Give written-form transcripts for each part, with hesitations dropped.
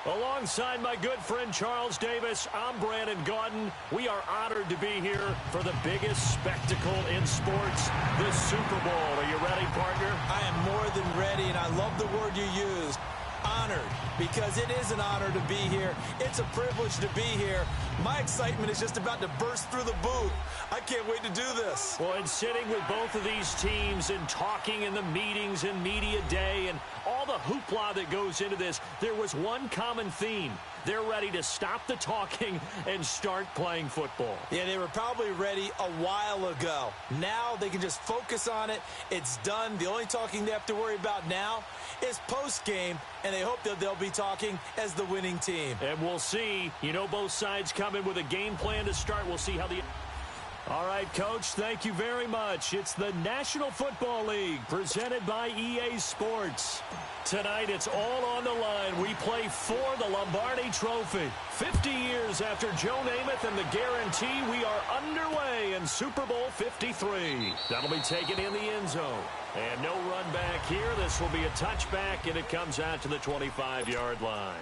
Alongside my good friend Charles Davis, I'm Brandon Gaudin. We are honored to be here for the biggest spectacle in sports, the Super Bowl. Are you ready, partner? I am more than ready, and I love the word you used, honored, because it is an honor to be here. It's a privilege to be here. My excitement is just about to burst through the booth. I can't wait to do this. Well, and sitting with both of these teams and talking in the meetings and media day and all the hoopla that goes into this, there was one common theme. They're ready to stop the talking and start playing football. Yeah, they were probably ready a while ago. Now they can just focus on it. It's done. The only talking they have to worry about now is post-game, and they hope that they'll be talking as the winning team. And we'll see. You know, both sides come in with a game plan to start. We'll see how the... All right, Coach, thank you very much. It's the National Football League presented by EA Sports. Tonight, it's all on the line. We play for the Lombardi Trophy. 50 years after Joe Namath and the guarantee, we are underway in Super Bowl 53. That'll be taken in the end zone. And no run back here. This will be a touchback, and it comes out to the 25-yard line.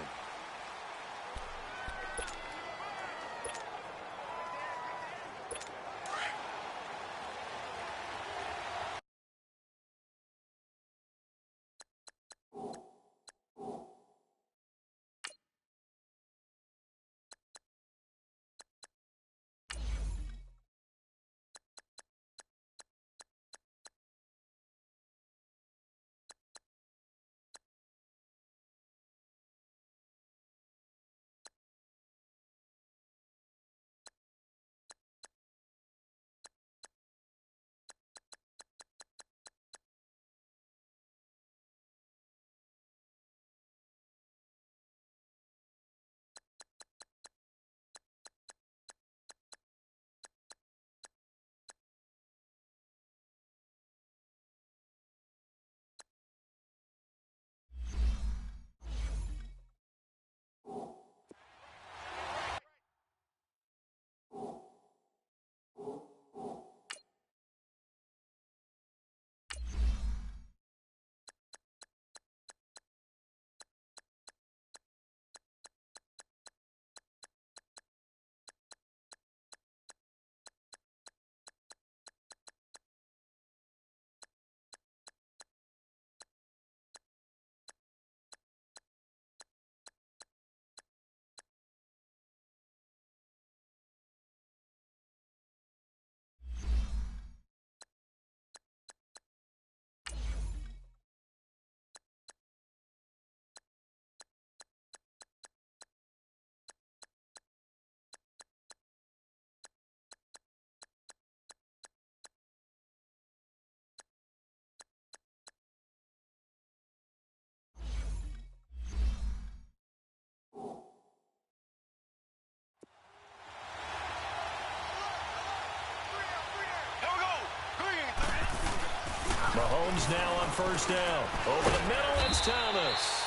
Mahomes now on first down. Over the middle, it's Thomas.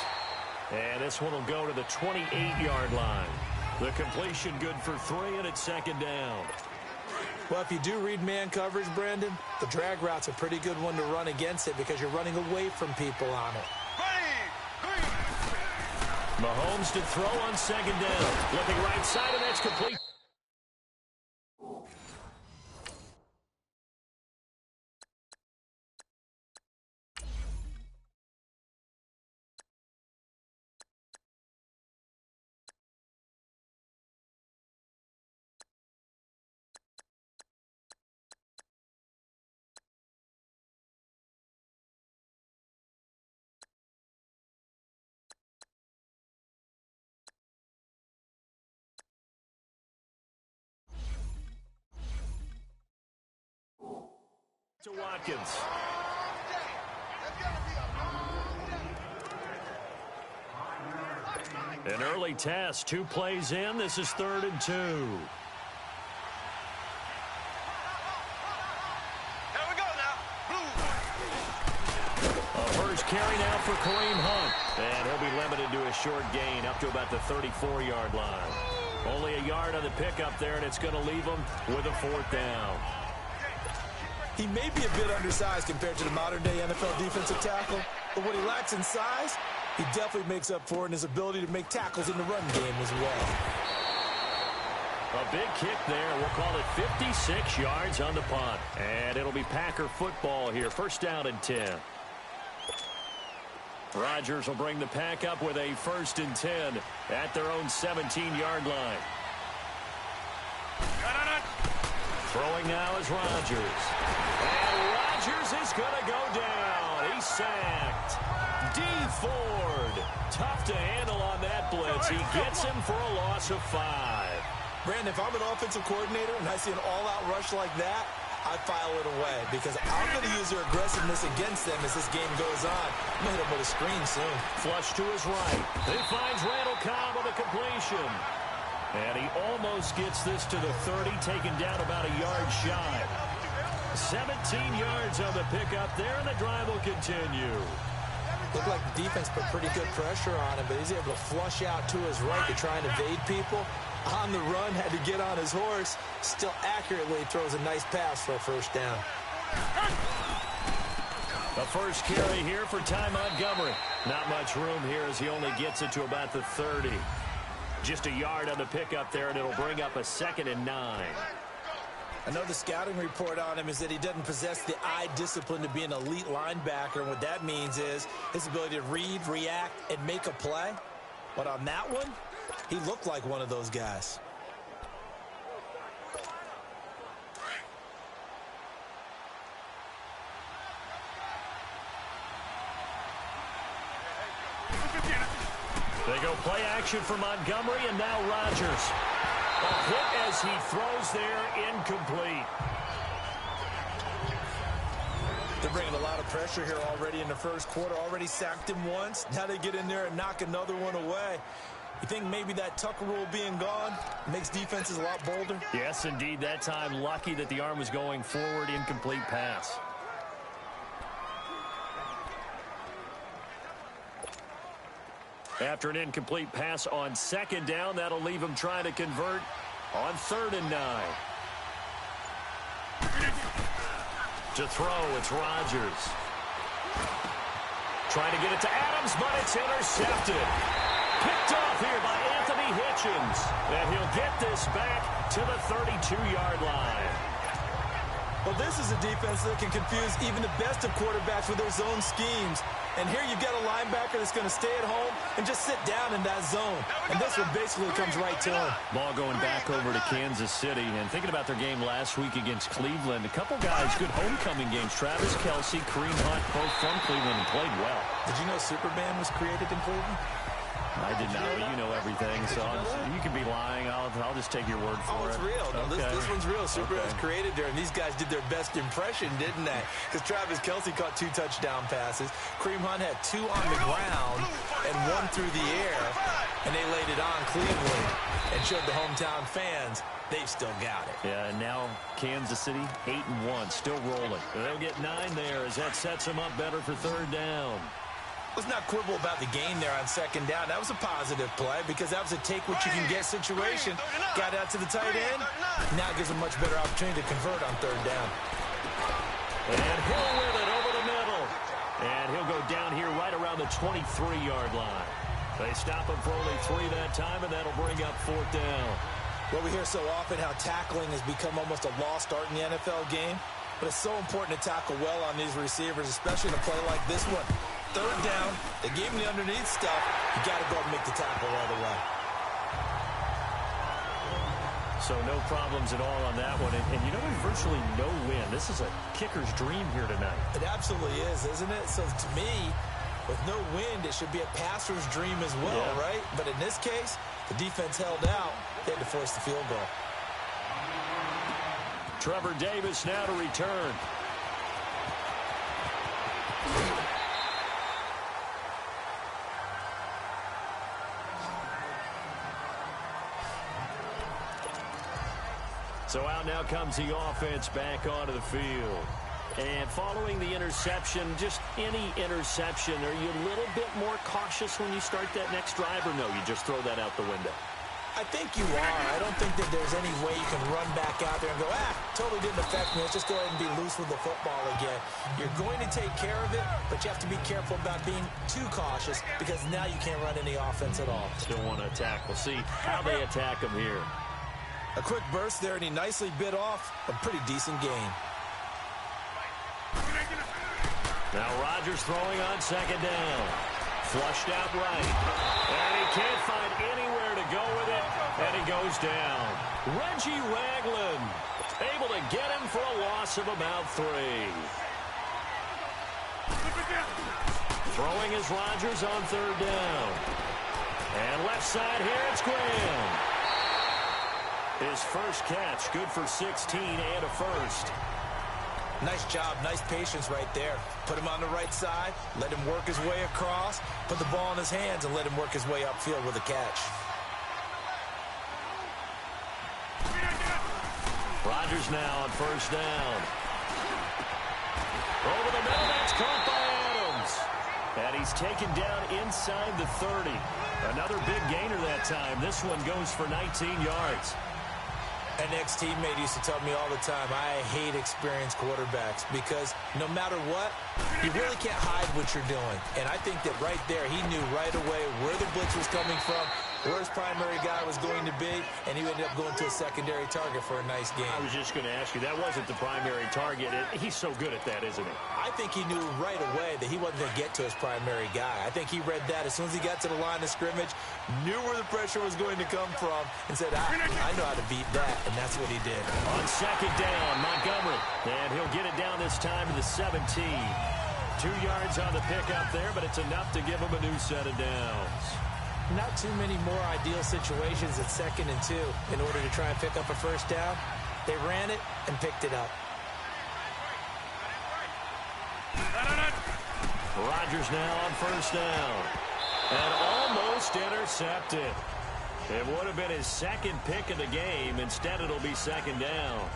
And this one will go to the 28-yard line. The completion good for 3, and it's second down. Well, if you do read man coverage, Brandon, the drag route's a pretty good one to run against it because you're running away from people on it. Mahomes to throw on second down. Looking right side, and that's complete. To Watkins. An early test, 2 plays in. This is 3rd and 2. Here we go now. A first carry now for Kareem Hunt. And he'll be limited to a short gain up to about the 34-yard line. Only a yard on the pickup there, and it's going to leave him with a 4th down. He may be a bit undersized compared to the modern-day NFL defensive tackle, but what he lacks in size, He definitely makes up for it in his ability to make tackles in the run game as well. A big kick there. We'll call it 56 yards on the punt. And it'll be Packer football here. First down and 10. Rodgers will bring the Pack up with a 1st and 10 at their own 17-yard line. Throwing now is Rodgers. And Rodgers is going to go down. He's sacked. D. Ford. Tough to handle on that blitz. He gets him for a loss of 5. Brandon, if I'm an offensive coordinator and I see an all-out rush like that, I file it away because I'm going to use their aggressiveness against them as this game goes on. I'm going to hit him with a screen soon. Flush to his right. He finds Randall Cobb with a completion. And he almost gets this to the 30, taken down about a yard shy. 17 yards on the pickup there, and the drive will continue. Looked like the defense put pretty good pressure on him, but he's able to flush out to his right to try and evade people. On the run, had to get on his horse. Still accurately throws a nice pass for a 1st down. The first carry here for Ty Montgomery. Not much room here as he only gets it to about the 30. Just a yard on the pickup there, and it'll bring up a 2nd and 9. I know the scouting report on him is that he doesn't possess the eye discipline to be an elite linebacker, and what that means is his ability to read, react, and make a play. But on that one, he looked like one of those guys. They go play action for Montgomery, and now Rodgers. A hit as he throws there, incomplete. They're bringing a lot of pressure here already in the first quarter. Already sacked him once. Now they get in there and knock another one away. You think maybe that Tucker rule being gone makes defenses a lot bolder? Yes, indeed. That time, lucky that the arm was going forward. Incomplete pass. After an incomplete pass on 2nd down, that'll leave him trying to convert on 3rd and 9. To throw, it's Rodgers. Trying to get it to Adams, but it's intercepted. Picked off here by Anthony Hitchens. And he'll get this back to the 32-yard line. Well, this is a defense that can confuse even the best of quarterbacks with their zone schemes. And here you've got a linebacker that's going to stay at home and just sit down in that zone. And this one basically comes right to him. Ball going back over to Kansas City. And thinking about their game last week against Cleveland, a couple guys, good homecoming games. Travis Kelce, Kareem Hunt, both from Cleveland and played well. Did you know Superman was created in Cleveland? I did not. You know everything, so you can be lying. I'll just take your word for it. Oh, it's real. No, okay. this one's real. Superman was created there, and these guys did their best impression, didn't they? Because Travis Kelce caught 2 touchdown passes. Kareem Hunt had 2 on the ground and 1 through the air, and they laid it on Cleveland and showed the hometown fans they've still got it. Yeah, and now Kansas City 8-1, still rolling. They'll get 9 there as that sets them up better for 3rd down. Let's not quibble about the gain there on 2nd down. That was a positive play because that was a take-what-you-can-get situation. Got out to the tight end. Now gives a much better opportunity to convert on 3rd down. And Hill with it over the middle. And he'll go down here right around the 23-yard line. They stop him for only 3 that time, and that'll bring up 4th down. Well, we hear so often how tackling has become almost a lost art in the NFL game. But it's so important to tackle well on these receivers, especially in a play like this one. 3rd down, they gave him the underneath stuff. You got to go and make the tackle right away. So no problems at all on that one. And you know, virtually no win. This is a kicker's dream here tonight. It absolutely is, isn't it? So to me, with no wind, it should be a passer's dream as well, right? But in this case, the defense held out. They had to force the field goal. Trevor Davis now to return. So out now comes the offense back onto the field. And following the interception, just any interception, are you a little bit more cautious when you start that next drive, or no, you just throw that out the window? I think you are. I don't think that there's any way you can run back out there and go, totally didn't affect me. Let's just go ahead and be loose with the football again. You're going to take care of it, but you have to be careful about being too cautious because now you can't run any offense at all. Still want to attack. We'll see how they attack him here. A quick burst there, and he nicely bit off a pretty decent gain. Now Rodgers throwing on second down. Flushed out right. And he can't find anywhere to go with it. And he goes down. Reggie Ragland able to get him for a loss of about 3. Throwing is Rodgers on third down. And left side here, it's Graham. His first catch, good for 16 and a first. Nice job, nice patience right there. Put him on the right side, let him work his way across, put the ball in his hands, and let him work his way upfield with a catch. Rodgers now on first down. Over the middle, that's caught by Adams. And he's taken down inside the 30. Another big gainer that time. This one goes for 19 yards. An ex-teammate used to tell me all the time, I hate experienced quarterbacks because no matter what, you really can't hide what you're doing. And I think that right there, he knew right away where the blitz was coming from, where his primary guy was going to be, and he ended up going to a secondary target for a nice game. I was just going to ask you, that wasn't the primary target. He's so good at that, isn't he? I think he knew right away that he wasn't going to get to his primary guy. I think he read that as soon as he got to the line of scrimmage, knew where the pressure was going to come from, and said, I know how to beat that, and that's what he did. On second down, Montgomery, and he'll get it down this time to the 17. 2 yards on the pickup there, but it's enough to give him a new set of downs. Not too many more ideal situations at 2nd and 2 in order to try and pick up a first down. They ran it and picked it up. Rodgers now on first down. And almost intercepted. It would have been his second pick of the game. Instead, it'll be second down.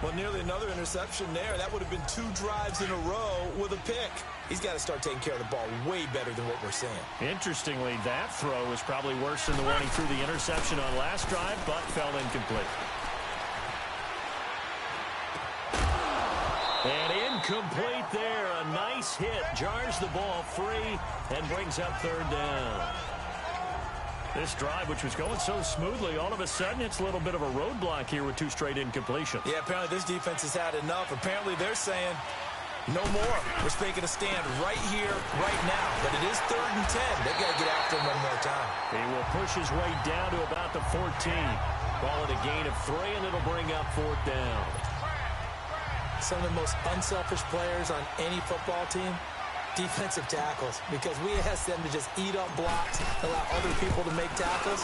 Well, nearly another interception there. That would have been 2 drives in a row with a pick. He's got to start taking care of the ball way better than what we're seeing. Interestingly, that throw was probably worse than the one he threw the interception on last drive, but fell incomplete. And incomplete there. A nice hit. Jars the ball free and brings up third down. This drive, which was going so smoothly, all of a sudden it's a little bit of a roadblock here with 2 straight incompletions. Yeah, apparently this defense has had enough. Apparently they're saying, no more. We're making a stand right here, right now. But it is 3rd and 10. They've got to get after him one more time. He will push his way down to about the 14. Call it a gain of 3, and it'll bring up 4th down. Some of the most unselfish players on any football team, defensive tackles, because we ask them to just eat up blocks, allow other people to make tackles.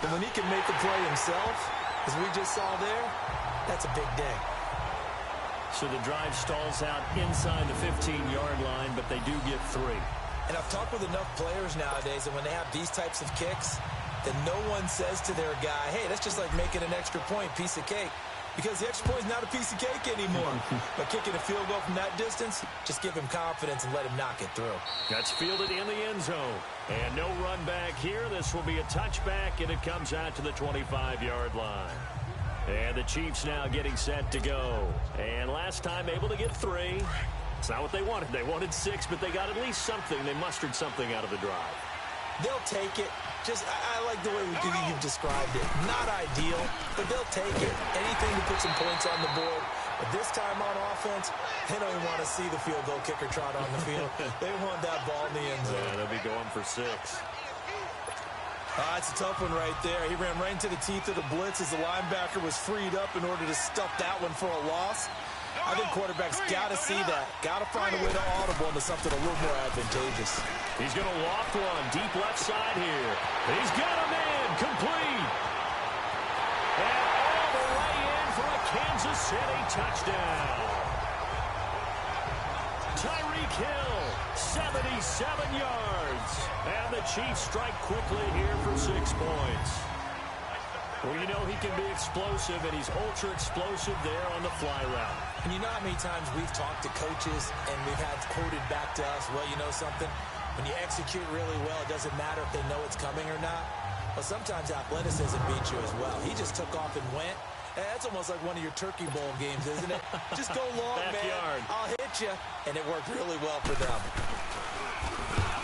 But when he can make a play himself, as we just saw there, that's a big day. So the drive stalls out inside the 15-yard line, but they do get 3. And I've talked with enough players nowadays that when they have these types of kicks, that no one says to their guy, hey, that's just like making an extra point, piece of cake. Because the extra point is not a piece of cake anymore. But kicking a field goal from that distance, just give him confidence and let him knock it through. That's fielded in the end zone. And no run back here. This will be a touchback, and it comes out to the 25-yard line. And the Chiefs now getting set to go. And last time able to get 3. It's not what they wanted. They wanted 6, but they got at least something. They mustered something out of the drive. They'll take it. I like the way you've described it. Not ideal, but they'll take it. Anything to put some points on the board. But this time on offense, they don't even want to see the field goal kicker trot on the field. They want that ball in the end zone. Yeah, they'll be going for 6. It's a tough one right there. He ran right into the teeth of the blitz as the linebacker was freed up in order to stuff that one for a loss. I think quarterbacks got to see that. Got to find a way to audible into something a little more advantageous. He's going to loft one deep left side here. He's got a man complete. And all the way in for a Kansas City touchdown. Tyreek Hill, 77 yards. And the Chiefs strike quickly here for 6 points. Well, you know he can be explosive, and he's ultra-explosive there on the fly route. And you know how many times we've talked to coaches and we've had quoted back to us, well, you know something? When you execute really well, it doesn't matter if they know it's coming or not. Well, sometimes athleticism beats you as well. He just took off and went. That's almost like one of your Turkey Bowl games, isn't it? Just go long, Backyard. man. I'll hit you. And it worked really well for them.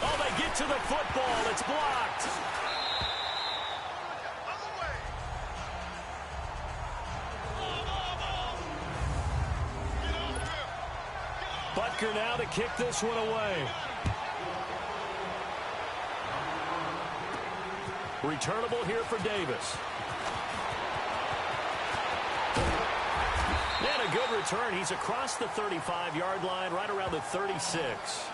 Oh, they get to the football. It's blocked. Butker now to kick this one away. Returnable here for Davis. And a good return. He's across the 35-yard line, right around the 36.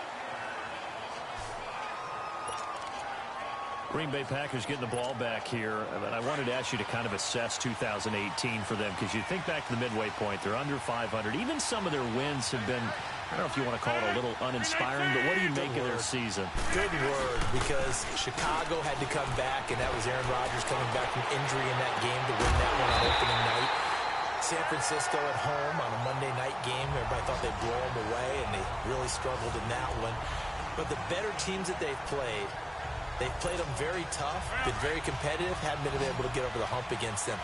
Green Bay Packers getting the ball back here. And I wanted to ask you to kind of assess 2018 for them, because you think back to the midway point, they're under 500. Even some of their wins have been, I don't know if you want to call it a little uninspiring, but what do you make of their season? Good word, because Chicago had to come back, and that was Aaron Rodgers coming back from injury in that game to win that one on opening night. San Francisco at home on a Monday night game. Everybody thought they'd blow them away, and they really struggled in that one. But the better teams that they've played them very tough, been very competitive, haven't been able to get over the hump against them.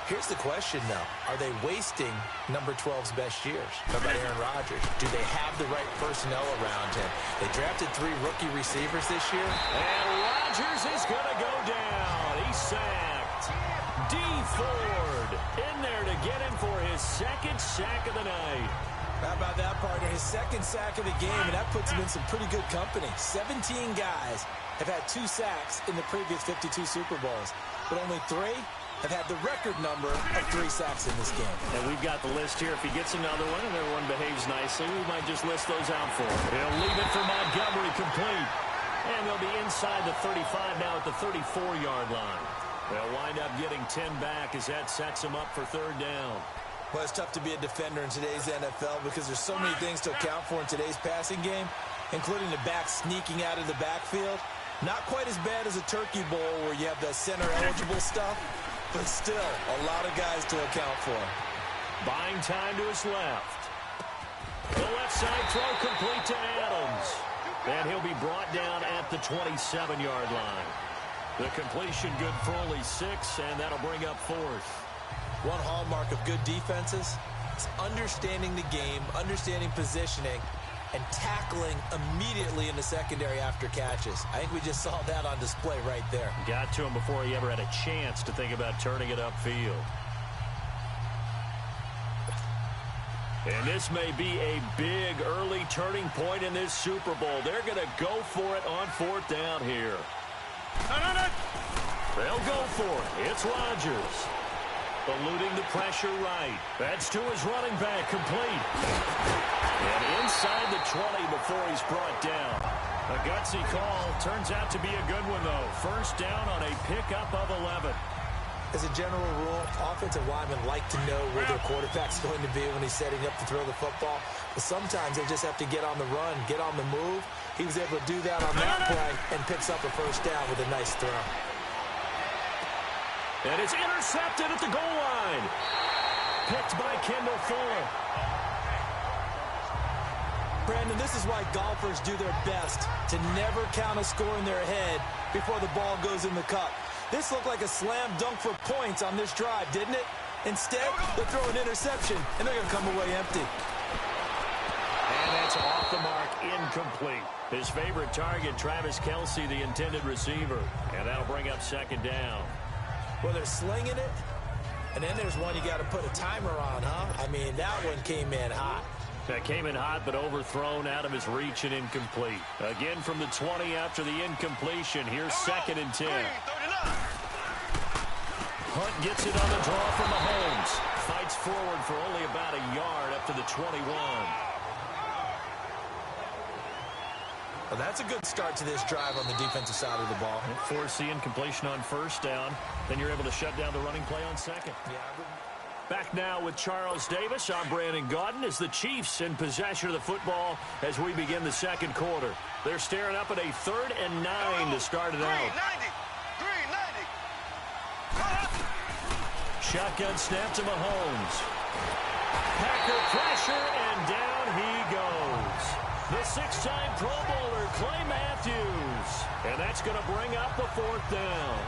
Here's the question, though. Are they wasting number 12's best years? How about Aaron Rodgers? Do they have the right personnel around him? They drafted 3 rookie receivers this year. And Rodgers is going to go down. He's sacked. D. Ford in there to get him for his second sack of the night. How about that, partner? His second sack of the game, and that puts him in some pretty good company. 17 guys have had 2 sacks in the previous 52 Super Bowls, but only 3 have had the record number of 3 sacks in this game. And we've got the list here. If he gets another one and everyone behaves nicely, we might just list those out for him. He'll leave it for Montgomery, complete. And they'll be inside the 35 now at the 34-yard line. They'll wind up getting 10 back as that sets them up for 3rd down. Well, it's tough to be a defender in today's NFL because there's so many things to account for in today's passing game, including the back sneaking out of the backfield. Not quite as bad as a Turkey Bowl where you have the center-eligible stuff, but still a lot of guys to account for. Buying time to his left. The left side throw complete to Adams. And he'll be brought down at the 27-yard line. The completion good for only 6, and that'll bring up 4th. One hallmark of good defenses is understanding the game, understanding positioning, and tackling immediately in the secondary after catches. I think we just saw that on display right there. Got to him before he ever had a chance to think about turning it upfield. And this may be a big early turning point in this Super Bowl. They're going to go for it on 4th down here. They'll go for it. It's Rodgers. Eluding the pressure right. That's to his running back, complete. And inside the 20 before he's brought down. A gutsy call. Turns out to be a good one, though. 1st down on a pickup of 11. As a general rule, offensive linemen like to know where their quarterback's going to be when he's setting up to throw the football. But sometimes they just have to get on the run, get on the move. He was able to do that on that play and picks up a 1st down with a nice throw. And it's intercepted at the goal line. Picked by Kendall Fuller. Brandon, this is why golfers do their best to never count a score in their head before the ball goes in the cup. This looked like a slam dunk for points on this drive, didn't it? Instead, they throw an interception, and they're going to come away empty. And that's off the mark, incomplete. His favorite target, Travis Kelce, the intended receiver. And that'll bring up 2nd down. Well, they're slinging it, and then there's one you got to put a timer on, huh? I mean, that one came in hot. That came in hot, but overthrown out of his reach and incomplete. Again from the 20 after the incompletion. Here's 2nd and 10. Hunt gets it on the draw from Mahomes. Fights forward for only about a yard up to the 21. Well, that's a good start to this drive on the defensive side of the ball. Force the incompletion on 1st down. Then you're able to shut down the running play on 2nd. Yeah. Back now with Charles Davis. I'm Brandon Gaudin as the Chiefs in possession of the football as we begin the 2nd quarter. They're staring up at a 3rd and 9 to start it out. 390. Shotgun snap to Mahomes. Packer pressure, and down he goes. The 6-time Pro Bowler, Clay Matthews. And that's going to bring up the 4th down.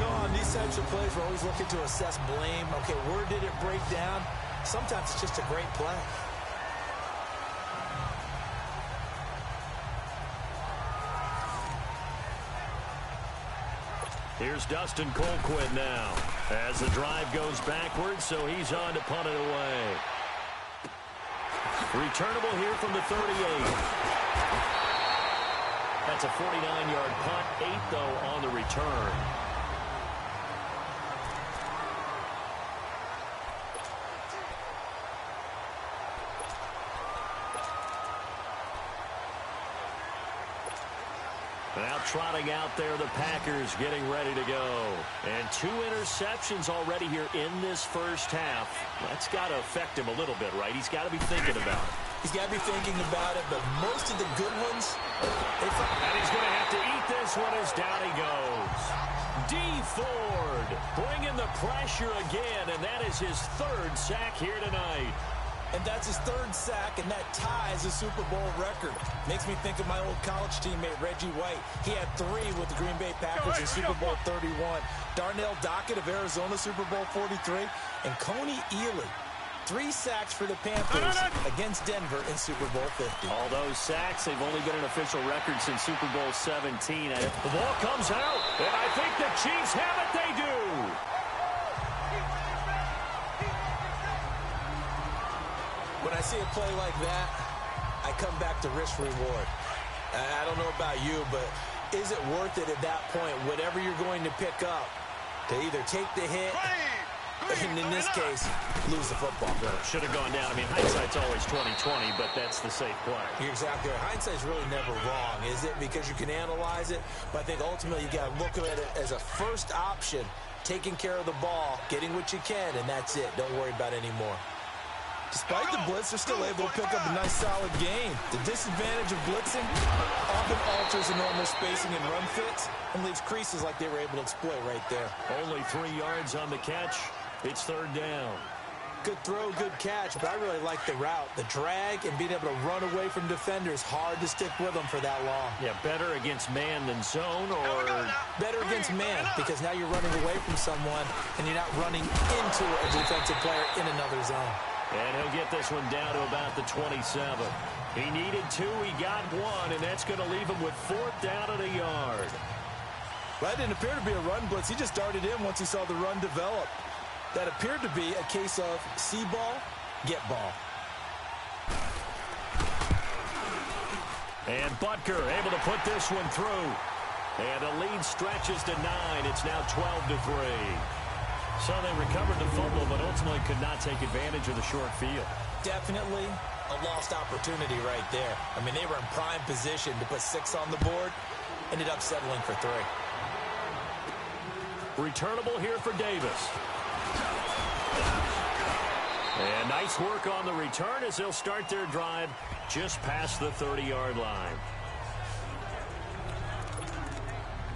know, on these types of plays, we're always looking to assess blame. Okay, where did it break down? Sometimes it's just a great play. Here's Dustin Colquitt now as the drive goes backwards, so he's on to punt it away. Returnable here from the 38. That's a 49-yard punt, 8 though on the return. Now trotting out there, the Packers getting ready to go. And 2 interceptions already here in this first half. That's got to affect him a little bit, right? He's got to be thinking about it. He's got to be thinking about it, but most of the good ones, and he's going to have to eat this one as down he goes. D. Ford bringing the pressure again, and that is his 3rd sack here tonight. And that's his 3rd sack, and that ties a Super Bowl record. Makes me think of my old college teammate, Reggie White. He had 3 with the Green Bay Packers in Super Bowl 31. Darnell Dockett of Arizona, Super Bowl 43. And Coney Ealy, 3 sacks for the Panthers against Denver in Super Bowl 50. All those sacks, they've only been an official record since Super Bowl 17. And the ball comes out, and I think the Chiefs have it. They do. When I see a play like that, I come back to risk-reward. I don't know about you, but is it worth it at that point, whatever you're going to pick up, to either take the hit, and in this case, lose the football? Should have gone down. I mean, hindsight's always 20/20, but that's the safe play. You're exactly right. Hindsight's really never wrong, is it? Because you can analyze it, but I think ultimately you got to look at it as a first option, taking care of the ball, getting what you can, and that's it. Don't worry about it anymore. Despite the blitz, they're still able to pick up a nice, solid gain. The disadvantage of blitzing often alters the normal spacing and run fits and leaves creases like they were able to exploit right there. Only 3 yards on the catch. It's 3rd down. Good throw, good catch, but I really like the route. The drag and being able to run away from defenders, hard to stick with them for that long. Yeah, better against man than zone, or better against man, because now you're running away from someone and you're not running into a defensive player in another zone. And he'll get this one down to about the 27. He needed 2, he got 1, and that's going to leave him with 4th down at a yard. That didn't appear to be a run blitz. He just darted in once he saw the run develop. That appeared to be a case of see ball, get ball. And Butker able to put this one through. And the lead stretches to 9. It's now 12-3. So they recovered the fumble, but ultimately could not take advantage of the short field. Definitely a lost opportunity right there. I mean, they were in prime position to put 6 on the board. Ended up settling for 3. Returnable here for Davis. And nice work on the return as they'll start their drive just past the 30-yard line.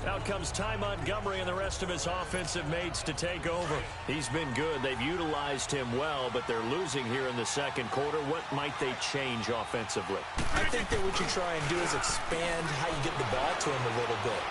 Out comes Ty Montgomery and the rest of his offensive mates to take over. He's been good. They've utilized him well, but they're losing here in the second quarter. What might they change offensively? I think that what you try and do is expand how you get the ball to him a little bit.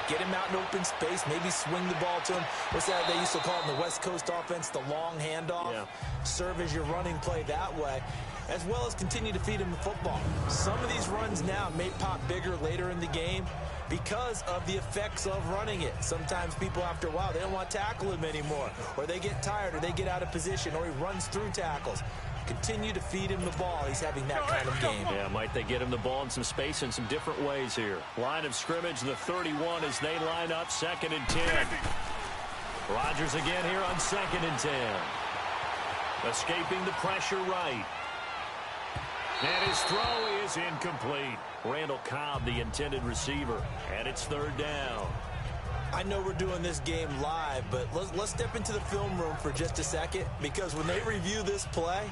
Get him out in open space, maybe swing the ball to him. What's that they used to call it in the West Coast offense, the long handoff? Yeah. Serve as your running play that way, as well as continue to feed him the football. Some of these runs now may pop bigger later in the game because of the effects of running it. Sometimes people, after a while, they don't want to tackle him anymore, or they get tired, or they get out of position, or he runs through tackles. Continue to feed him the ball. He's having that kind of game. Yeah, might they get him the ball in some space in some different ways here. Line of scrimmage, the 31 as they line up, 2nd and 10. Rodgers again here on 2nd and 10. Escaping the pressure right. And his throw is incomplete. Randall Cobb, the intended receiver. And it's 3rd down. I know we're doing this game live, but let's step into the film room for just a second, because when they review this play,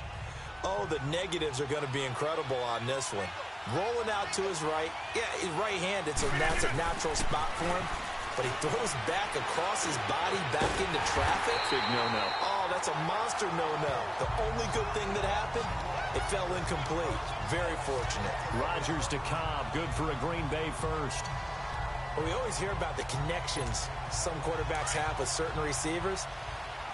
oh, the negatives are going to be incredible on this one. Rolling out to his right. Yeah, he's right-handed, so that's a natural spot for him. But he throws back across his body, back into traffic. Big no-no. Oh, that's a monster no-no. The only good thing that happened, it fell incomplete. Very fortunate. Rodgers to Cobb, good for a Green Bay first. Well, we always hear about the connections some quarterbacks have with certain receivers.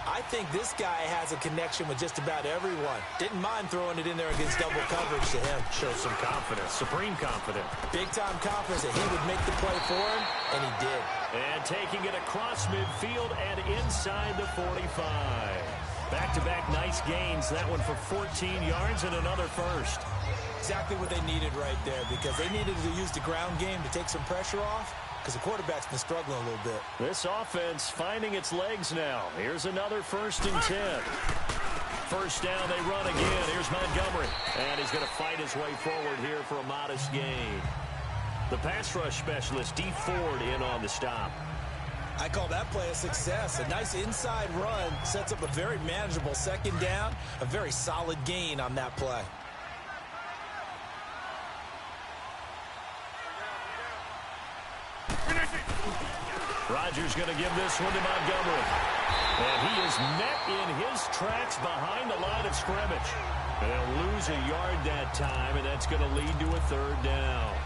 I think this guy has a connection with just about everyone. Didn't mind throwing it in there against double coverage to him. Shows some confidence, supreme confidence. Big-time confidence that he would make the play for him, and he did. And taking it across midfield and inside the 45. Back-to-back nice gains. That one for 14 yards and another first. Exactly what they needed right there, because they needed to use the ground game to take some pressure off, because the quarterback's been struggling a little bit. This offense finding its legs now. Here's another 1st and 10. First down, they run again. Here's Montgomery. And he's going to fight his way forward here for a modest gain. The pass rush specialist, D. Ford, in on the stop. I call that play a success. A nice inside run sets up a very manageable 2nd down. A very solid gain on that play. Rodgers going to give this one to Montgomery. And he is met in his tracks behind the line of scrimmage. And they'll lose a yard that time, and that's going to lead to a 3rd down.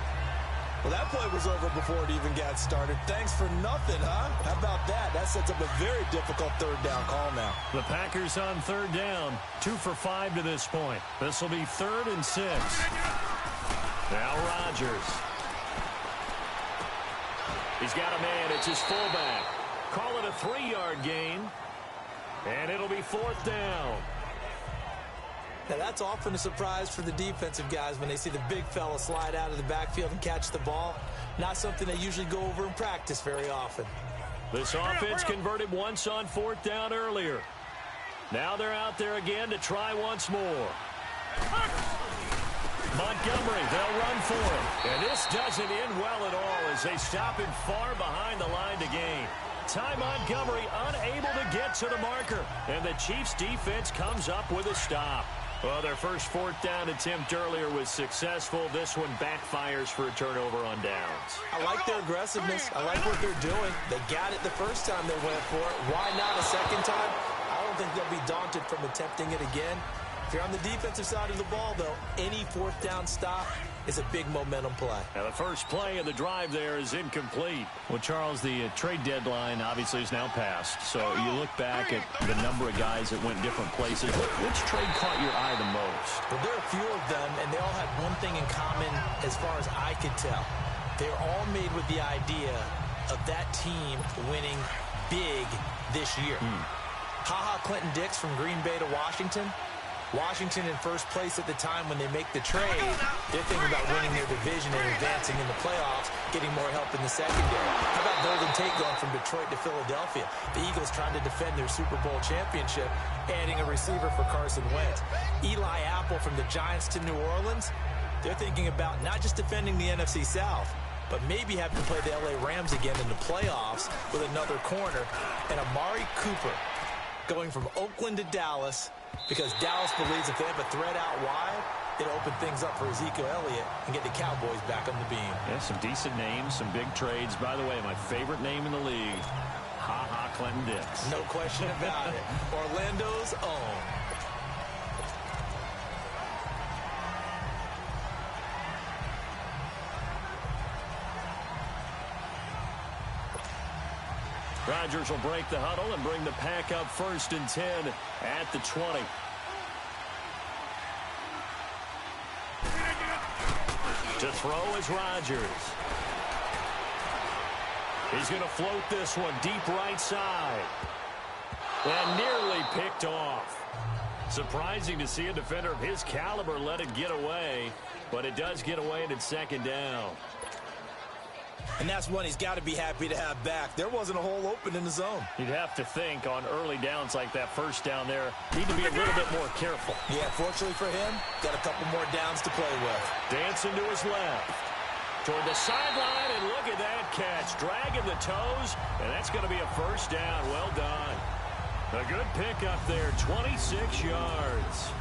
Well, that play was over before it even got started. Thanks for nothing, huh? How about that? That sets up a very difficult 3rd down call now. The Packers on 3rd down. 2 for 5 to this point. This will be 3rd and 6. Now Rodgers. He's got a man. It's his fullback. Call it a 3-yard gain. And it'll be 4th down. Now, that's often a surprise for the defensive guys when they see the big fella slide out of the backfield and catch the ball. Not something they usually go over in practice very often. This offense converted once on 4th down earlier. Now they're out there again to try once more. Montgomery, they'll run for it. And this doesn't end well at all as they stop him far behind the line to gain. Ty Montgomery unable to get to the marker. And the Chiefs defense comes up with a stop. Well, their first 4th down attempt earlier was successful. This one backfires for a turnover on downs. I like their aggressiveness. I like what they're doing. They got it the first time they went for it. Why not a second time? I don't think they'll be daunted from attempting it again. If you're on the defensive side of the ball, though, any 4th down stop is a big momentum play. Now, the first play of the drive there is incomplete. Well, Charles, the trade deadline obviously is now passed. So you look back at the number of guys that went different places. Which trade caught your eye the most? Well, there are a few of them, and they all had one thing in common as far as I could tell. They're all made with the idea of that team winning big this year. Ha-ha Clinton-Dix from Green Bay to Washington. Washington in first place at the time when they make the trade. They're thinking about winning their division and advancing in the playoffs, getting more help in the secondary. How about Golden Tate going from Detroit to Philadelphia? The Eagles trying to defend their Super Bowl championship, adding a receiver for Carson Wentz. Eli Apple from the Giants to New Orleans. They're thinking about not just defending the NFC South, but maybe having to play the LA Rams again in the playoffs with another corner. And Amari Cooper going from Oakland to Dallas, because Dallas believes if they have a threat out wide, it'll open things up for Ezekiel Elliott and get the Cowboys back on the beam. Yeah, some decent names, some big trades. By the way, my favorite name in the league, Ha-Ha Clinton-Dix. No question about it. Orlando's own. Rodgers will break the huddle and bring the pack up 1st and 10 at the 20. To throw is Rodgers. He's going to float this one deep right side. And nearly picked off. Surprising to see a defender of his caliber let it get away, but it does get away and it's 2nd down. And that's one he's got to be happy to have back. There wasn't a hole open in the zone. You'd have to think on early downs like that, first down there, need to be a little bit more careful. Yeah, fortunately for him, got a couple more downs to play with. Dancing to his left. Toward the sideline, and look at that catch. Dragging the toes, and that's going to be a 1st down. Well done. A good pickup there, 26 yards.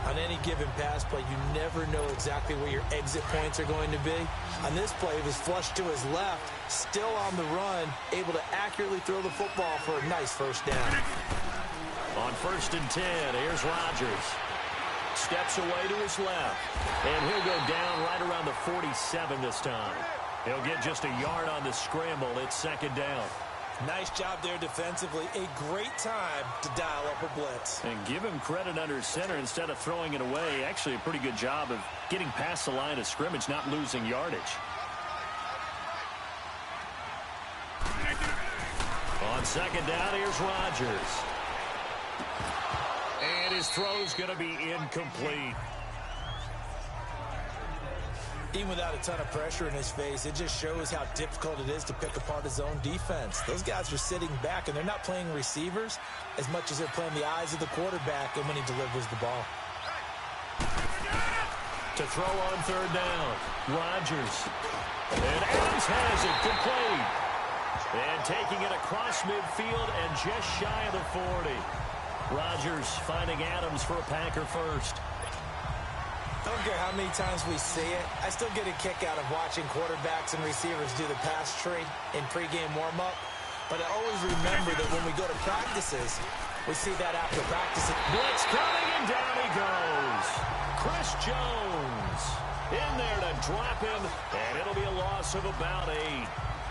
On any given pass play, you never know exactly where your exit points are going to be. On this play, it was flushed to his left, still on the run, able to accurately throw the football for a nice 1st down. On 1st and 10, here's Rodgers. Steps away to his left, and he'll go down right around the 47 this time. He'll get just a yard on the scramble. It's second down. Nice job there defensively. A great time to dial up a blitz. And give him credit under center instead of throwing it away. Actually, a pretty good job of getting past the line of scrimmage, not losing yardage. On second down, here's Rodgers. And his throw's going to be incomplete. Even without a ton of pressure in his face, it just shows how difficult it is to pick apart his own defense. Those guys are sitting back, and they're not playing receivers as much as they're playing the eyes of the quarterback and when he delivers the ball. To throw on third down, Rodgers. And Adams has it complete. And taking it across midfield and just shy of the 40. Rodgers finding Adams for a Packer first. I don't care how many times we see it. I still get a kick out of watching quarterbacks and receivers do the pass tree in pregame warm-up. But I always remember that when we go to practices, we see that after practice. Blitz coming, and down he goes. Chris Jones in there to drop him, and it'll be a loss of about 8.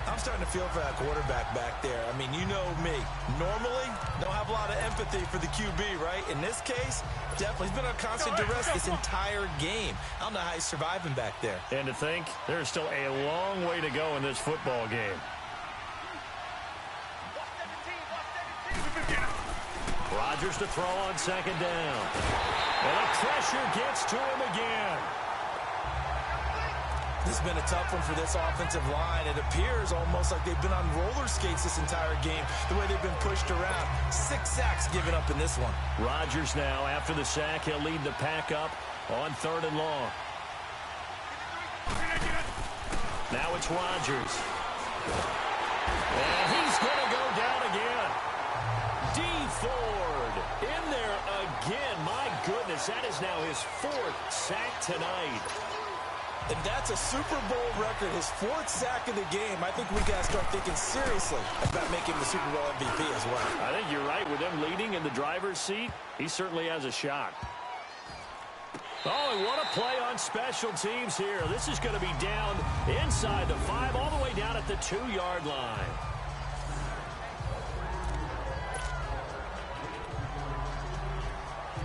I'm starting to feel for that quarterback back there. I mean, you know me. Normally, don't have a lot of empathy for the QB, right? In this case, definitely. He's been on constant duress this entire game. I don't know how he's surviving back there. And to think, there's still a long way to go in this football game. Rodgers to throw on second down. And the pressure gets to him again. This has been a tough one for this offensive line. It appears almost like they've been on roller skates this entire game, the way they've been pushed around. 6 sacks given up in this one. Rodgers now, after the sack, he'll lead the pack up on third and long. Now it's Rodgers. And he's going to go down again. D. Ford in there again. My goodness, that is now his 4th sack tonight. And that's a Super Bowl record, his 4th sack of the game. I think we got to start thinking seriously about making the Super Bowl MVP as well. I think you're right. With them leading in the driver's seat, he certainly has a shot. Oh, and what a play on special teams here. This is going to be down inside the 5, all the way down at the 2-yard line.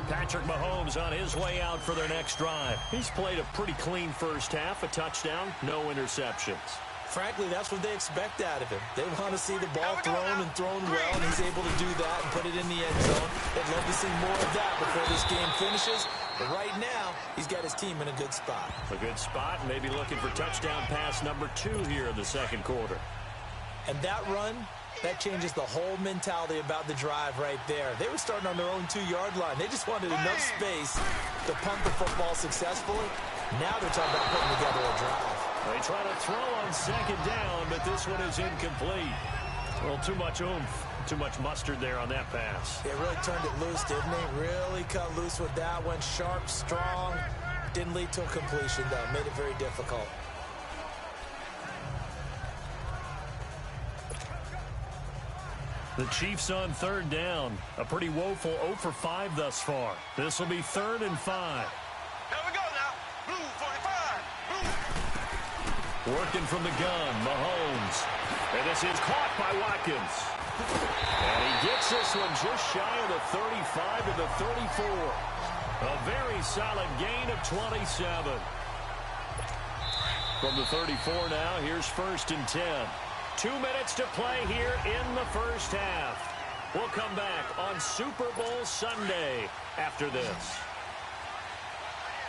Patrick Mahomes on his way out for their next drive. He's played a pretty clean first half, a touchdown, no interceptions. Frankly, that's what they expect out of him. They want to see the ball thrown and thrown well, and he's able to do that and put it in the end zone. They'd love to see more of that before this game finishes. But right now, he's got his team in a good spot. A good spot, and maybe looking for touchdown pass number 2 here in the second quarter. And that run, that changes the whole mentality about the drive right there. They were starting on their own 2-yard line. They just wanted enough space to punt the football successfully. Now they're talking about putting together a drive. They try to throw on second down, but this one is incomplete. Well, too much oomph, too much mustard there on that pass. They really turned it loose, didn't they? Really cut loose with that one. Sharp, strong. Didn't lead to a completion, though. Made it very difficult. The Chiefs on third down. A pretty woeful 0 for 5 thus far. This will be 3rd and 5. Here we go now. Blue 45. Blue. Working from the gun, Mahomes. And this is caught by Watkins. And he gets this one just shy of the 35 to the 34. A very solid gain of 27. From the 34 now, here's 1st and 10. 2 minutes to play here in the first half. We'll come back on Super Bowl Sunday after this.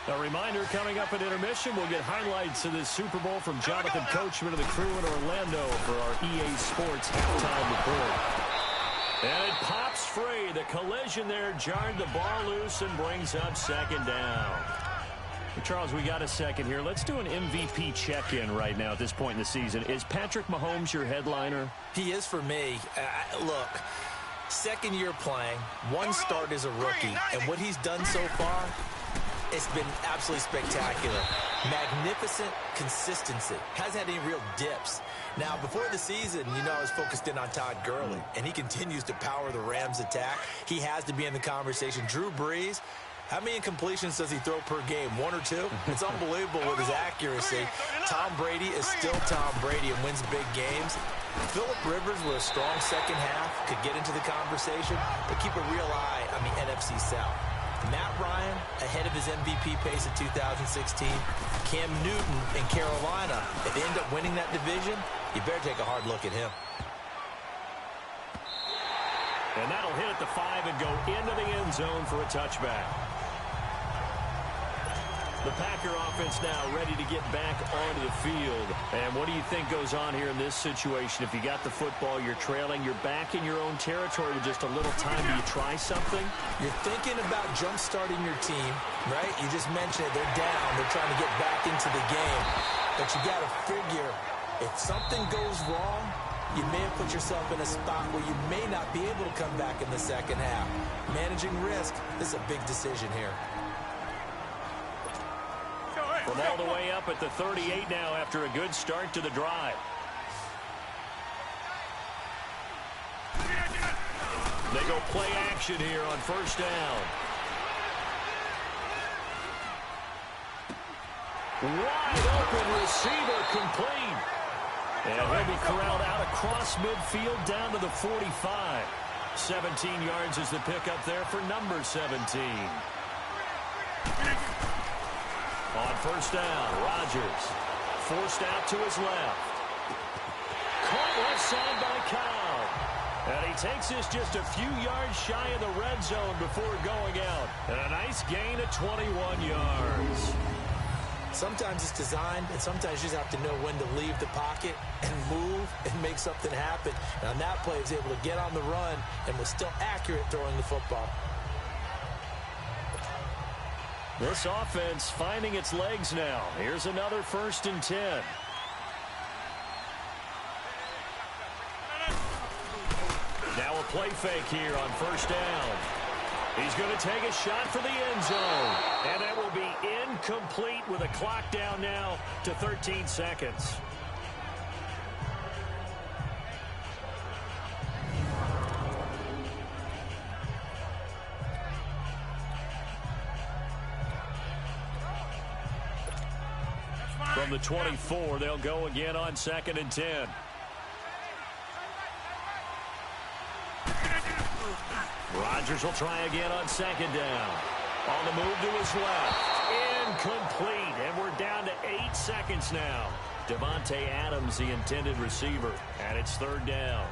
A reminder, coming up at intermission, we'll get highlights of this Super Bowl from Jonathan Coachman of the crew in Orlando for our EA Sports halftime report. And it pops free. The collision there jarred the ball loose and brings up second down. Charles, we got a second here. Let's do an MVP check-in right now at this point in the season. Is Patrick Mahomes your headliner? He is for me. Look, 2nd year playing, 1 start as a rookie, and what he's done so far, it's been absolutely spectacular. Magnificent consistency. Hasn't had any real dips. Now, before the season, I was focused in on Todd Gurley, and he continues to power the Rams' attack. He has to be in the conversation. Drew Brees, How many incompletions does he throw per game? 1 or 2? It's unbelievable with his accuracy. Tom Brady is still Tom Brady and wins big games. Phillip Rivers with a strong second half could get into the conversation, but keep a real eye on the NFC South. Matt Ryan ahead of his MVP pace in 2016. Cam Newton in Carolina. If they end up winning that division, you better take a hard look at him. And that'll hit at the 5 and go into the end zone for a touchback. The Packer offense now ready to get back onto the field. And what do you think goes on here in this situation? If you got the football, you're trailing, you're back in your own territory with just a little time. Do you try something? You're thinking about jump-starting your team, right? You just mentioned it. They're down. They're trying to get back into the game. But you got to figure, if something goes wrong, you may have put yourself in a spot where you may not be able to come back in the second half. Managing risk, this is a big decision here. From all the way up at the 38 now after a good start to the drive. They go play action here on first down. Wide open receiver complete. And he'll be corralled out across midfield down to the 45. 17 yards is the pickup there for number 17. On first down, Rodgers forced out to his left. Caught left side by Cow. And he takes this just a few yards shy of the red zone before going out. And a nice gain of 21 yards. Sometimes it's designed, and sometimes you just have to know when to leave the pocket and move and make something happen. And on that play, he was able to get on the run and was still accurate throwing the football. This offense finding its legs now. Here's another 1st and 10. Now a play fake here on first down. He's going to take a shot for the end zone. And that will be incomplete with a clock down now to 13 seconds. From the 24, they'll go again on 2nd and 10. Rodgers will try again on 2nd down. On the move to his left. Incomplete. And we're down to 8 seconds now. Devontae Adams, the intended receiver. And it's 3rd down.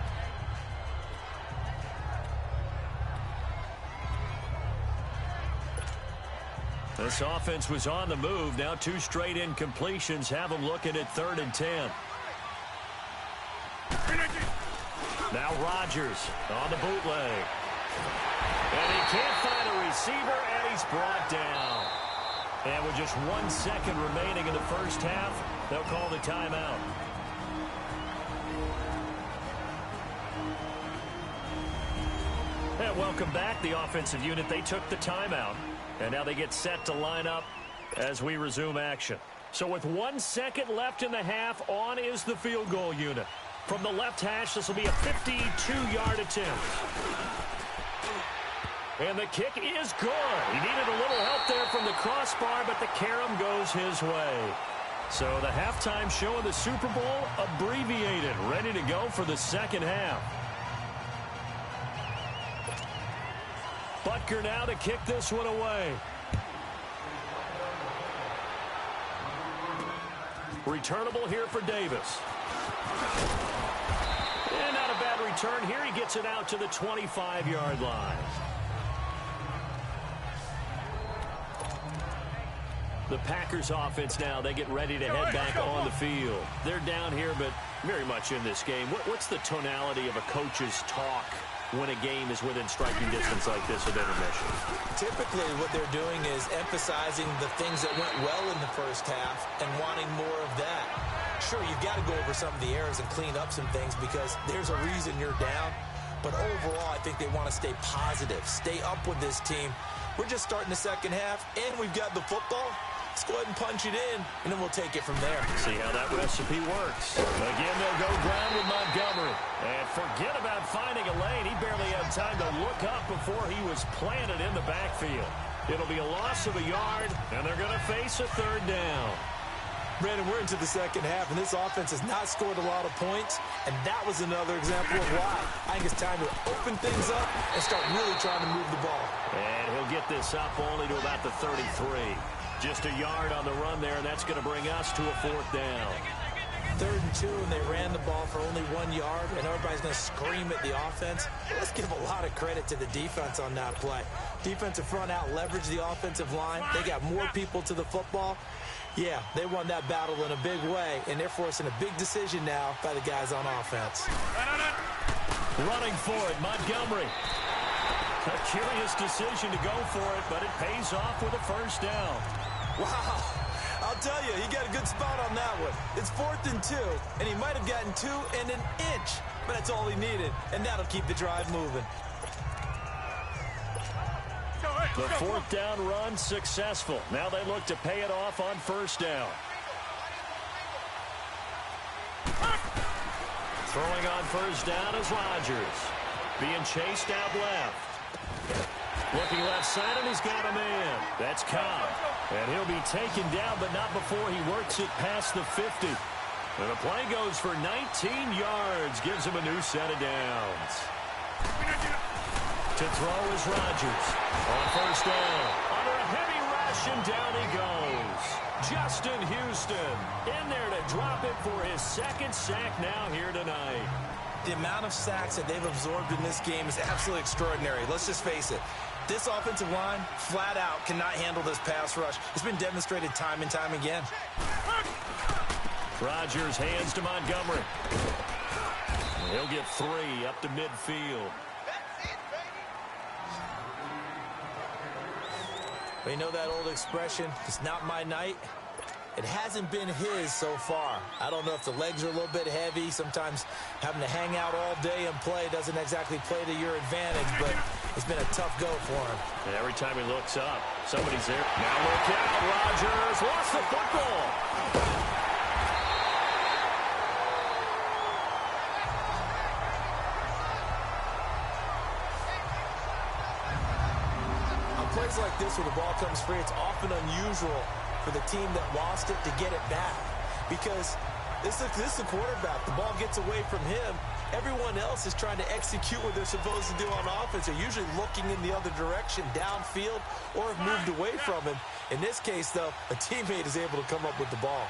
This offense was on the move. Now 2 straight incompletions have them looking at 3rd and 10. Now Rodgers on the bootleg. And he can't find a receiver, and he's brought down. And with just 1 second remaining in the first half, they'll call the timeout. And welcome back, the offensive unit. They took the timeout. And now they get set to line up as we resume action. So with 1 second left in the half, on is the field goal unit. From the left hash, this will be a 52-yard attempt. And the kick is good. He needed a little help there from the crossbar, but the carom goes his way. So the halftime show of the Super Bowl abbreviated, ready to go for the second half. Butker now to kick this one away. Returnable here for Davis. And not a bad return here. He gets it out to the 25-yard line. The Packers offense now, they get ready to head back on the field. They're down here, but very much in this game. What's the tonality of a coach's talk when a game is within striking distance like this at intermission? Typically, what they're doing is emphasizing the things that went well in the first half and wanting more of that. Sure, you've got to go over some of the errors and clean up some things because there's a reason you're down. But overall, I think they want to stay positive, stay up with this team. We're just starting the second half, and we've got the football. Let's go ahead and punch it in, and then we'll take it from there. See how that recipe works. Again, they'll go ground with Montgomery. And forget about finding a lane. He barely had time to look up before he was planted in the backfield. It'll be a loss of a yard, and they're going to face a third down. Brandon, we're into the second half, and this offense has not scored a lot of points, and that was another example of why. I think it's time to open things up and start really trying to move the ball. And he'll get this up only to about the 33. Just a yard on the run there, and that's going to bring us to a fourth down. 3rd and 2, and they ran the ball for only 1 yard, and everybody's going to scream at the offense. Let's give a lot of credit to the defense on that play. Defensive front out leveraged the offensive line. They got more people to the football. Yeah, they won that battle in a big way, and they're forcing a big decision now by the guys on offense. Running for it, Montgomery. A curious decision to go for it, but it pays off with a first down. Wow. I'll tell you, he got a good spot on that one. It's 4th and 2, and he might have gotten 2 and an inch, but that's all he needed, and that'll keep the drive moving. The fourth down run successful. Now they look to pay it off on first down. Throwing on first down is Rodgers. Being chased out left. Looking left side, and he's got a man. That's Cobb. And he'll be taken down, but not before he works it past the 50. And the play goes for 19 yards. Gives him a new set of downs. To throw is Rodgers. On first down. Under a heavy rush, and down he goes. Justin Houston in there to drop it for his 2nd sack now here tonight. The amount of sacks that they've absorbed in this game is absolutely extraordinary. Let's just face it. This offensive line, flat out, cannot handle this pass rush. It's been demonstrated time and time again. Rodgers hands to Montgomery. He'll get 3 up to midfield. But you know that old expression, it's not my night? It hasn't been his so far. I don't know if the legs are a little bit heavy. Sometimes having to hang out all day and play doesn't exactly play to your advantage, but it's been a tough go for him. And every time he looks up, somebody's there. Now look out, Rodgers lost the football. On plays like this where the ball comes free, it's often unusual for the team that lost it to get it back, because this is the quarterback. The ball gets away from him. Everyone else is trying to execute what they're supposed to do on offense. They're usually looking in the other direction, downfield, or have moved away from him. In this case, though, a teammate is able to come up with the ball.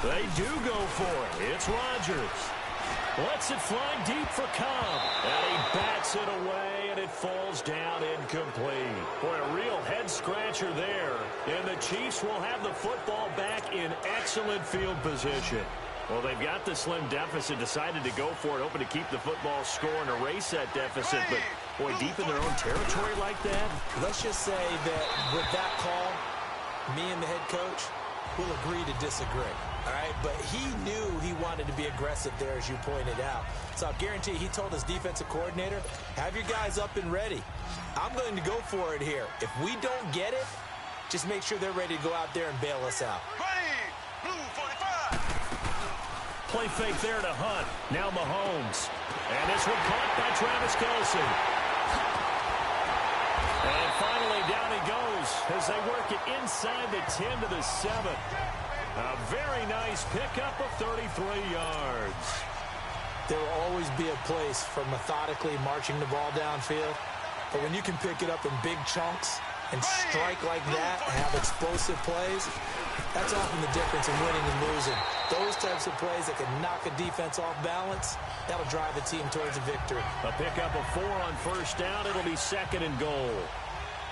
They do go for it. It's Rodgers. Lets it fly deep for Cobb. And he bats it away, and it falls down incomplete. Boy, a real head-scratcher there. And the Chiefs will have the football back in excellent field position. Well, they've got the slim deficit, decided to go for it, hoping to keep the football score and erase that deficit. But, boy, deep in their own territory like that. Let's just say that with that call, me and the head coach will agree to disagree. All right, but he knew he wanted to be aggressive there, as you pointed out. So I guarantee he told his defensive coordinator, have your guys up and ready. I'm going to go for it here. If we don't get it, just make sure they're ready to go out there and bail us out. Blue 45. Play fake there to Hunt. Now Mahomes. And this one caught by Travis Kelce. And finally down he goes as they work it inside the 10 to the 7. A very nice pickup of 33 yards. There will always be a place for methodically marching the ball downfield. But when you can pick it up in big chunks and strike like that and have explosive plays, that's often the difference in winning and losing. Those types of plays that can knock a defense off balance, that'll drive a team towards a victory. A pickup of 4 on first down. It'll be 2nd and goal.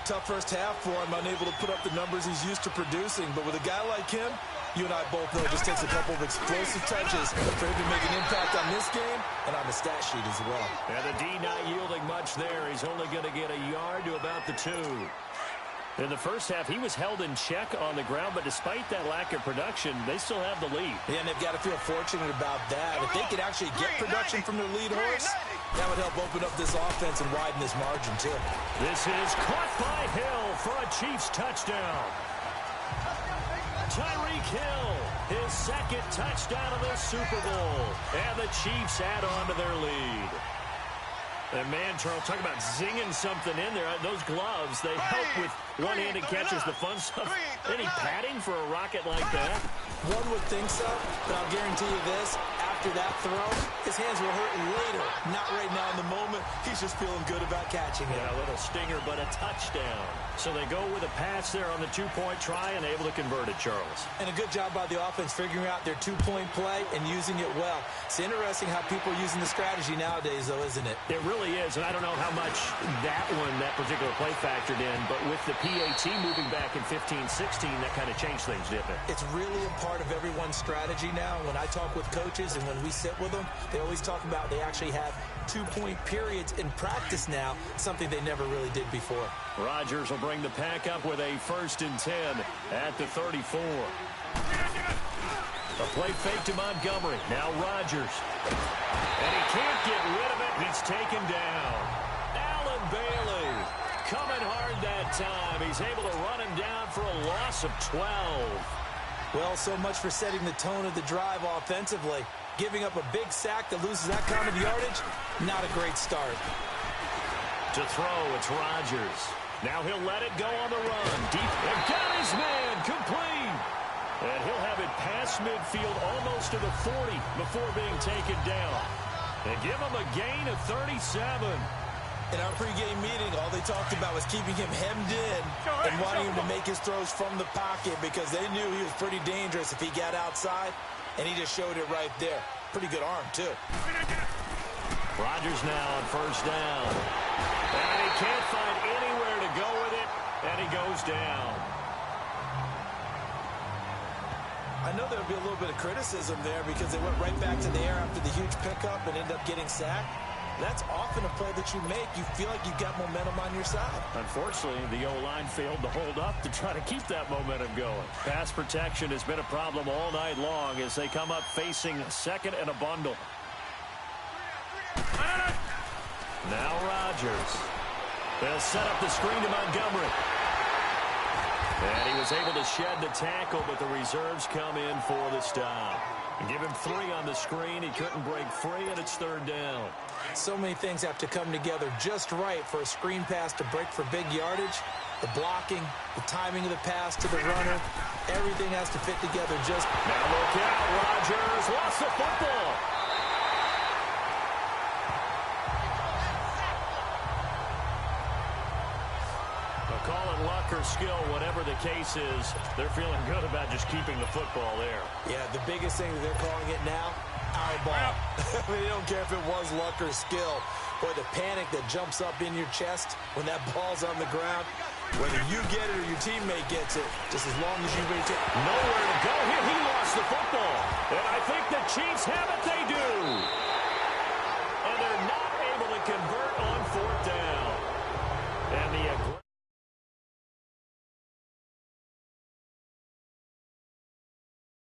Tough first half for him, unable to put up the numbers he's used to producing. But with a guy like him, you and I both know it just takes a couple of explosive touches for him to make an impact on this game and on the stat sheet as well. And the D not yielding much there. He's only going to get a yard to about the 2. In the first half, he was held in check on the ground, but despite that lack of production, they still have the lead. Yeah, and they've got to feel fortunate about that. If they could actually get production from their lead horse, that would help open up this offense and widen this margin, too. This is caught by Hill for a Chiefs touchdown. Tyreek Hill, his 2nd touchdown of the Super Bowl. And the Chiefs add on to their lead. And man, Charles, talk about zinging something in there. Those gloves, they help with one-handed catches, the fun stuff. Any padding for a rocket like that? One would think so, but I'll guarantee you this. After that throw, his hands will hurt later. Not right now in the moment. He's just feeling good about catching it. Yeah, a little stinger, but a touchdown. So they go with a pass there on the two-point try and able to convert it, Charles. And a good job by the offense figuring out their two-point play and using it well. It's interesting how people are using the strategy nowadays, though, isn't it? It really is, and I don't know how much that particular play factored in, but with the PAT moving back in 15-16, that kind of changed things, didn't it? It's really a part of everyone's strategy now. When I talk with coaches and when we sit with them, they always talk about they actually have two-point periods in practice now, something they never really did before. Rodgers will bring the pack up with a 1st and 10 at the 34. A play fake to Montgomery. Now Rodgers. And he can't get rid of it. He's taken down. Allen Bailey coming hard that time. He's able to run him down for a loss of 12. Well, so much for setting the tone of the drive offensively. Giving up a big sack that loses that kind of yardage, not a great start. To throw, it's Rodgers. Now he'll let it go on the run. Deep, and got his man, complete. And he'll have it past midfield almost to the 40 before being taken down. They give him a gain of 37. In our pregame meeting, all they talked about was keeping him hemmed in and wanting him to make his throws from the pocket because they knew he was pretty dangerous if he got outside, and he just showed it right there. Pretty good arm, too. Rodgers now on 1st down. And he can't find anywhere to go with it, and he goes down. I know there'll be a little bit of criticism there because they went right back to the air after the huge pickup and ended up getting sacked. That's often a play that you make. You feel like you've got momentum on your side. Unfortunately, the O-line failed to hold up to try to keep that momentum going. Pass protection has been a problem all night long as they come up facing 2nd and a bundle. Now Rodgers. They'll set up the screen to Montgomery. And he was able to shed the tackle, but the reserves come in for the stop. Give him 3 on the screen. He couldn't break free, and it's 3rd down. So many things have to come together just right for a screen pass to break for big yardage. The blocking, the timing of the pass to the runner, everything has to fit together just... Now look out, Rodgers lost the football. Call it luck or skill, whatever the case is, they're feeling good about just keeping the football there. Yeah, the biggest thing that they're calling it now, our ball. I mean, they don't care if it was luck or skill. Boy, the panic that jumps up in your chest when that ball's on the ground, whether you get it or your teammate gets it, just as long as you maintain. Nowhere to go here. He lost the football. And I think the Chiefs have it. They do.